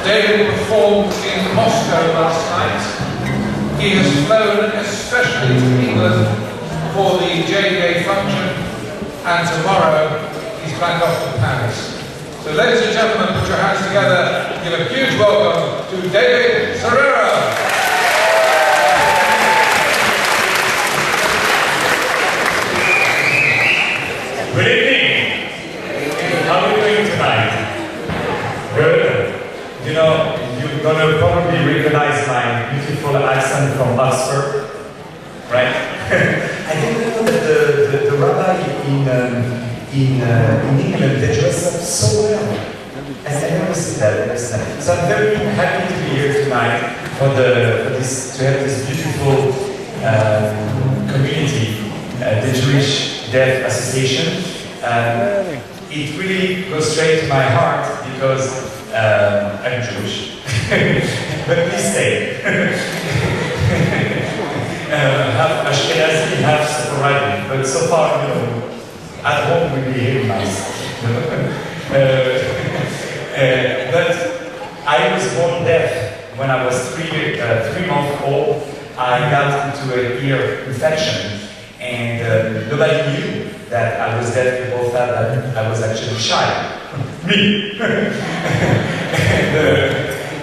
David performed in Moscow last night. He has flown especially to England for the J-Day function, and tomorrow he's back off to Paris. So ladies and gentlemen, put your hands together and give a huge welcome to David Serero. Good evening. How are you doing tonight? Good. You know, you're gonna probably recognize my beautiful accent from Oxford, right? I didn't know that the rabbi in England, they dress up so well. I've never seen that. So I'm very happy to be here tonight to have this beautiful community, the Jewish Deaf Association. It really goes straight to my heart because I'm Jewish, but please stay. Half Ashkenazi, half Sephardi, but so far, you know, at home we behave nice. But I was born deaf when I was 3 months old. I got into an ear infection, and nobody knew that I was deaf. People thought that I was actually shy. Me!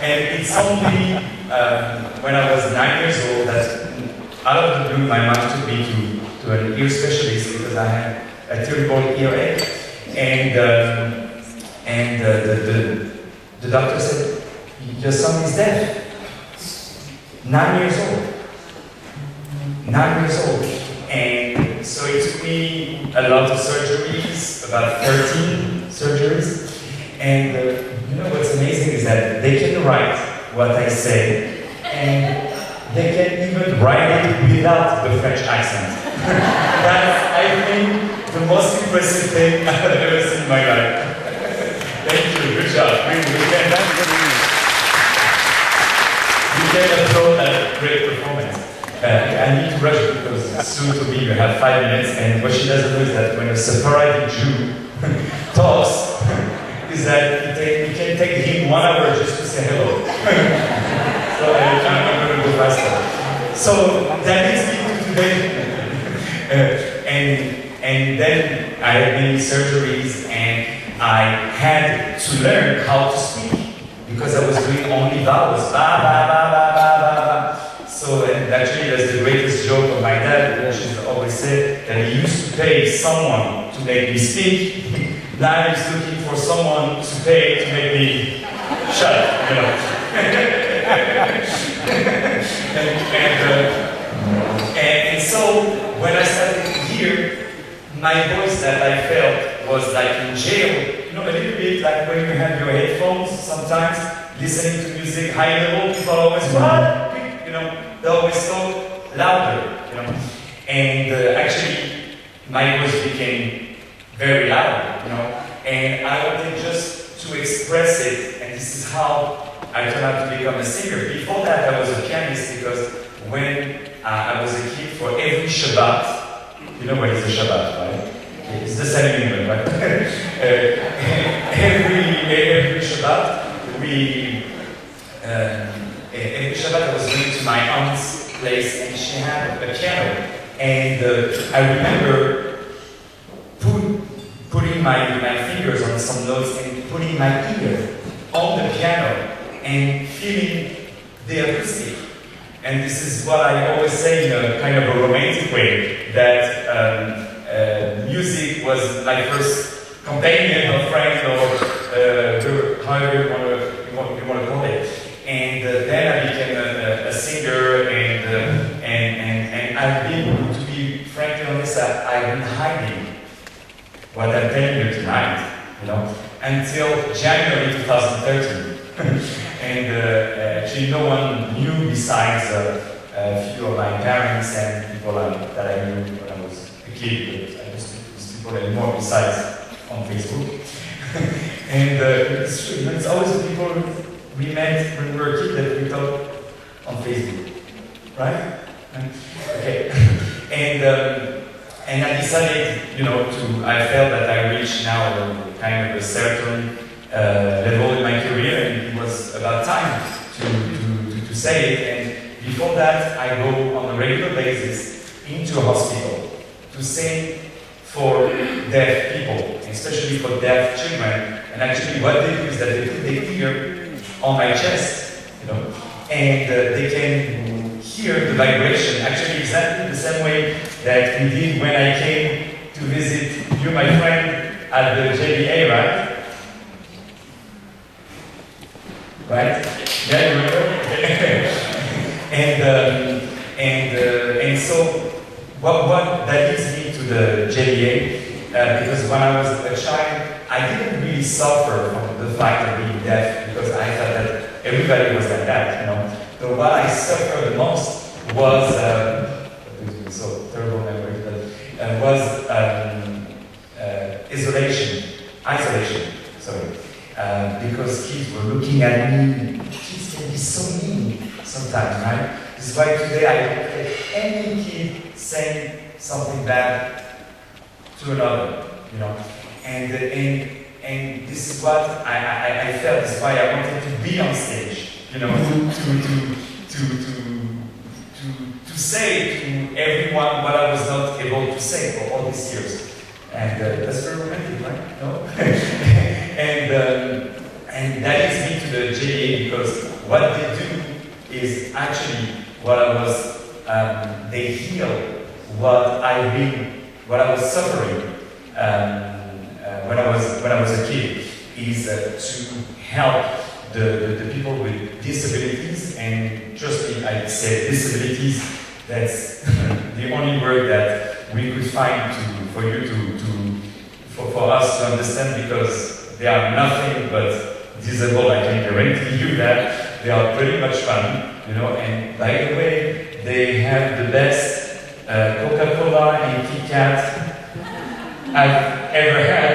And it's only when I was 9 years old that out of the blue my mom took me to an ear specialist because I had a terrible earache. And the doctor said, your son is deaf. 9 years old. 9 years old. And so it took me a lot of surgeries, about 13 surgeries. And you know what's amazing is that they can write what I say, and they can even write it without the French accent. That's, I think, the most impressive thing I've ever seen in my life. Thank you, good job. You can applaud that great performance. I need to rush because soon to be you have 5 minutes, and what she doesn't know is that when a Sephardi Jew talks, is that it can take him 1 hour just to say hello. So I'm going to go faster. So that leads me to today. And then I had many surgeries, and I had to learn how to speak because I was doing only vowels. Ba, ba, ba, ba, ba, ba, ba. So, and actually that's the greatest joke of my dad, which is always said that he used to pay someone to make me speak. Now he's looking for someone to pay to make me shut up, you know. and so when I started here, my voice that I felt was like in jail, you know, a little bit like when you have your headphones sometimes, listening to music high level, people always, what? You know, they always talk louder, you know. And actually, my voice became very loud, you know. And I wanted just to express it, and this is how I turned out to become a singer. Before that, I was a pianist because when I was a kid, for every Shabbat, you know what is a Shabbat, right? It's the same in England, right? every Shabbat, every Shabbat I was going to my aunt's place, and she had a piano. And I remember putting my fingers on some notes and putting my ear on the piano and feeling the acoustic. And this is what I always say in a kind of a romantic way, that music was my first companion or friend or however you want to call it. And then I became a singer, and I've been, to be frankly honest, I've been hiding what I'm telling you tonight, you know, until January 2013. And actually no one knew besides a few of my parents and people that I knew when I was a kid, but I don't speak to these people anymore besides on Facebook. And it's true, it's always the people we met when we were a kid that we talk on Facebook, right? Okay. And I decided, you know, I felt that I reached now kind of a certain level in my career, and it was about time to say it. And before that, I go on a regular basis into a hospital to sing for deaf people, especially for deaf children. And actually what they do is that they put their ear on my chest, and they can hear the vibration, actually exactly the same way that we did when I came to visit you, my friend, at the JBA, right? Right? Yeah, you remember? and so what that leads me to the JBA, because when I was a child, I didn't really suffer from the fact of being deaf, because I thought that everybody was like that, So what I suffered the most was, so terrible memory, but was isolation, because kids were looking at me. Kids can be so mean sometimes, right? This is why today I don't let any kid saying something bad to another, And this is what I felt. This is why I wanted to be on stage, to say to everyone what I was not able to say for all these years. And that's very romantic, right? No? and that leads me to the JA, because what they do is actually what I was, they heal what I was suffering when I was a kid, is to help the people with disabilities. And trust me, I said disabilities, that's the only word that we could find for us to understand, because they are nothing but disabled. I can guarantee you that they are pretty much fun, And by the way, they have the best Coca-Cola and Kit Kat I've ever had,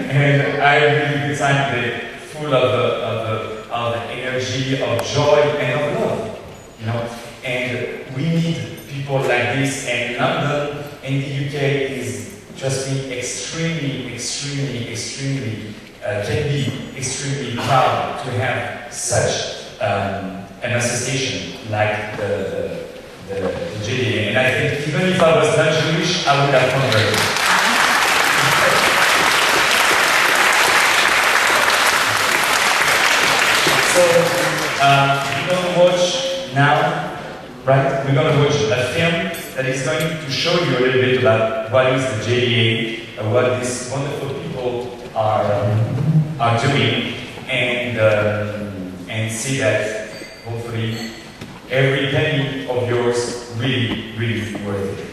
and I had a really good time. They're full of energy, of joy, and of love, And we need people like this, and London in the UK is, trust me, extremely, can be extremely proud to have such an association like the JDA. And I think even if I was not Jewish, I would have converted. So, we're going to watch now, right? We're going to watch a film that is going to show you a little bit about what is the JDA, what these wonderful people are doing, and see that hopefully every penny of yours really worth it.